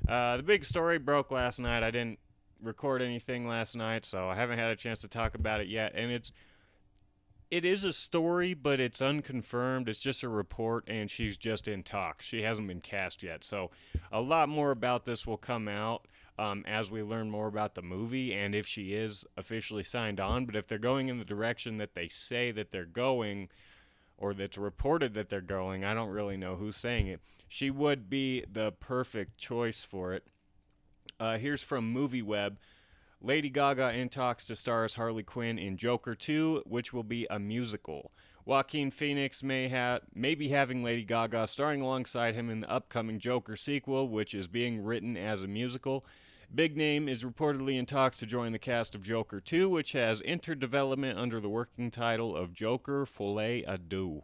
The big story broke last night. I didn't record anything last night, so I haven't had a chance to talk about it yet. And it is a story, but it's unconfirmed. It's just a report, and she's just in talks. She hasn't been cast yet, so a lot more about this will come out as we learn more about the movie and if she is officially signed on. But if they're going in the direction that they say that they're going, or that's reported that they're going, I don't really know who's saying it. She would be the perfect choice for it. Here's from MovieWeb. Lady Gaga in talks to star as Harley Quinn in Joker 2, which will be a musical. Joaquin Phoenix may be having Lady Gaga starring alongside him in the upcoming Joker sequel, which is being written as a musical. Big Name is reportedly in talks to join the cast of Joker 2, which has entered development under the working title of Joker Folie à Deux.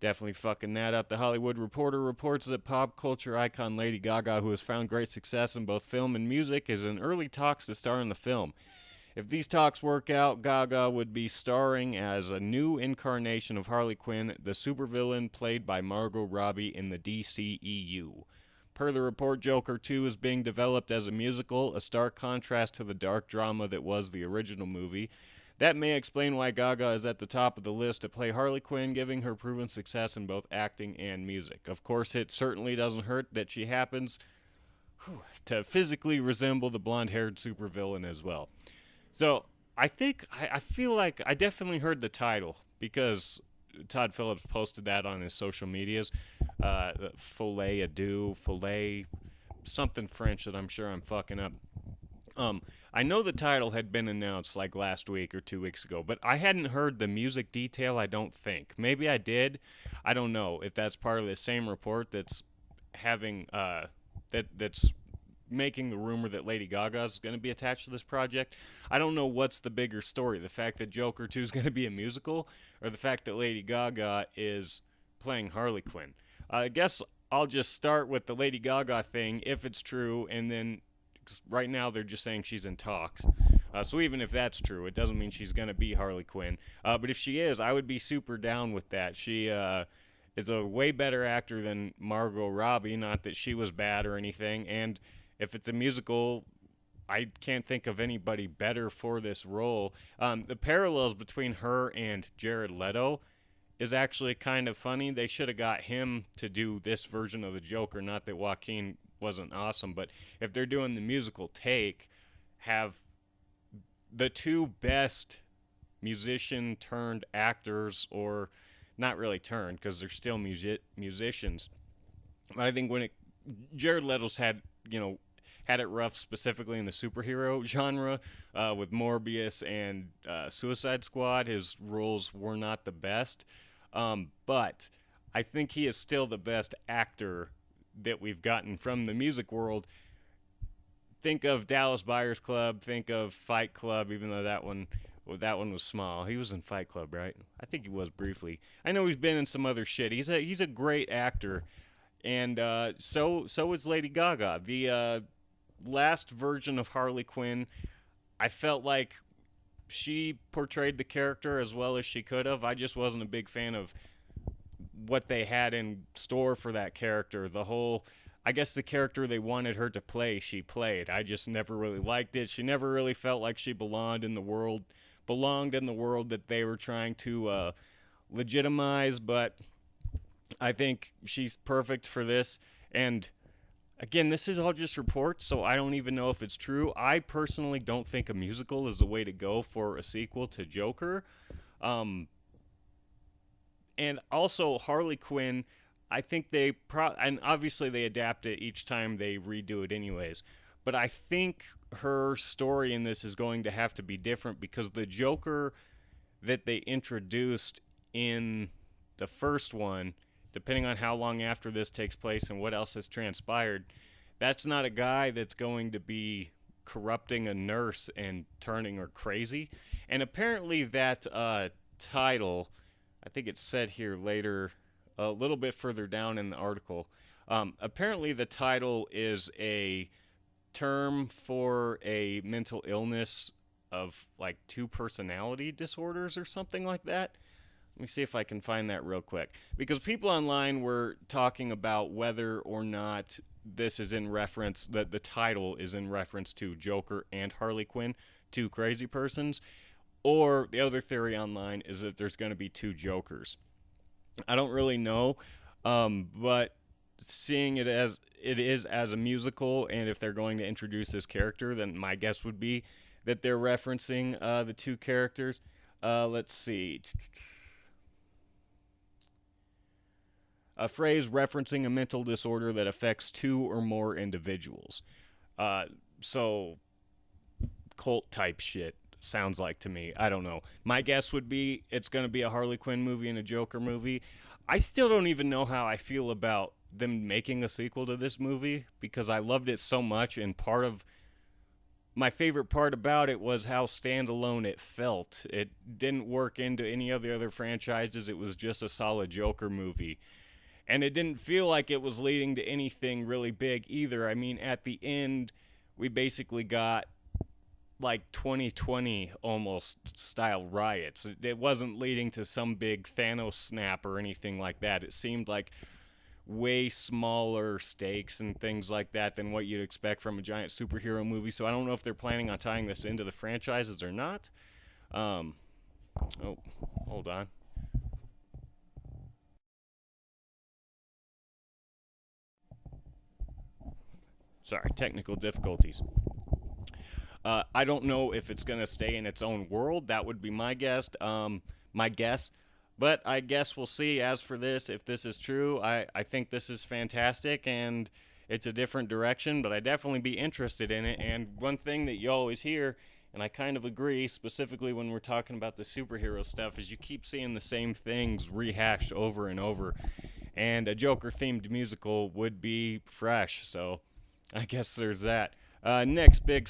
Definitely fucking that up. The Hollywood Reporter reports that pop culture icon Lady Gaga, who has found great success in both film and music, is in early talks to star in the film. If these talks work out, Gaga would be starring as a new incarnation of Harley Quinn, the supervillain played by Margot Robbie in the DCEU. Per the report, Joker 2 is being developed as a musical, a stark contrast to the dark drama that was the original movie. That may explain why Gaga is at the top of the list to play Harley Quinn, giving her proven success in both acting and music. Of course, it certainly doesn't hurt that she happens to physically resemble the blonde-haired supervillain as well. So, I feel like I definitely heard the title because Todd Phillips posted that on his social medias. Folie à deux, filet, something French that I'm sure I'm fucking up. I know the title had been announced like last week or 2 weeks ago, but I hadn't heard the music detail, I don't think. Maybe I did. I don't know if that's part of the same report that's having that's making the rumor that Lady Gaga is going to be attached to this project. I don't know what's the bigger story, the fact that Joker 2 is going to be a musical or the fact that Lady Gaga is playing Harley Quinn. I guess I'll just start with the Lady Gaga thing if it's true, and then right now they're just saying she's in talks. So even if that's true, it doesn't mean she's going to be Harley Quinn. But if she is, I would be super down with that. She is a way better actor than Margot Robbie, not that she was bad or anything. And if it's a musical, I can't think of anybody better for this role. The parallels between her and Jared Leto is actually kind of funny. They should have got him to do this version of the Joker, not that Joaquin wasn't awesome, but if they're doing the musical take, have the two best musician turned actors, or not really turned because they're still musicians. But I think Jared Leto's had it rough specifically in the superhero genre with Morbius and Suicide Squad. His roles were not the best, but I think he is still the best actor that we've gotten from the music world. Think of Dallas Buyers Club, think of Fight Club, even though that one was small. He was in Fight Club, right? I think he was briefly. I know he's been in some other shit. He's a great actor, and so is Lady Gaga. The last version of Harley Quinn, I felt like she portrayed the character as well as she could have. I just wasn't a big fan of what they had in store for that character. I guess the character they wanted her to play, she played. I just never really liked it. She never really felt like she belonged in the world that they were trying to legitimize, but I think she's perfect for this. And again, this is all just reports, so I don't even know if it's true. I personally don't think a musical is the way to go for a sequel to Joker. And also, Harley Quinn, I think and obviously they adapt it each time they redo it anyways, but I think her story in this is going to have to be different because the Joker that they introduced in the first one, depending on how long after this takes place and what else has transpired, that's not a guy that's going to be corrupting a nurse and turning her crazy. And apparently that title, I think it's said here later, a little bit further down in the article. Apparently the title is a term for a mental illness of like two personality disorders or something like that. Let me see if I can find that real quick. Because people online were talking about whether or not this is in reference, that the title is in reference to Joker and Harley Quinn, two crazy persons, or the other theory online is that there's going to be two Jokers. I don't really know, but seeing it as it is as a musical, and if they're going to introduce this character, then my guess would be that they're referencing the two characters. Let's see. A phrase referencing a mental disorder that affects two or more individuals. So, cult type shit, sounds like to me. I don't know. My guess would be it's going to be a Harley Quinn movie and a Joker movie. I still don't even know how I feel about them making a sequel to this movie because I loved it so much, and part of my favorite part about it was how standalone it felt. It didn't work into any of the other franchises. It was just a solid Joker movie. And it didn't feel like it was leading to anything really big either. I mean, at the end, we basically got like 2020 almost style riots. It wasn't leading to some big Thanos snap or anything like that. It seemed like way smaller stakes and things like that than what you'd expect from a giant superhero movie. So I don't know if they're planning on tying this into the franchises or not. Oh, hold on. Sorry, technical difficulties. I don't know if it's going to stay in its own world. That would be my guess. My guess. But I guess we'll see. As for this, if this is true, I think this is fantastic, and it's a different direction, but I'd definitely be interested in it. And one thing that you always hear, and I kind of agree, specifically when we're talking about the superhero stuff, is you keep seeing the same things rehashed over and over. And a Joker-themed musical would be fresh, so I guess there's that. Next big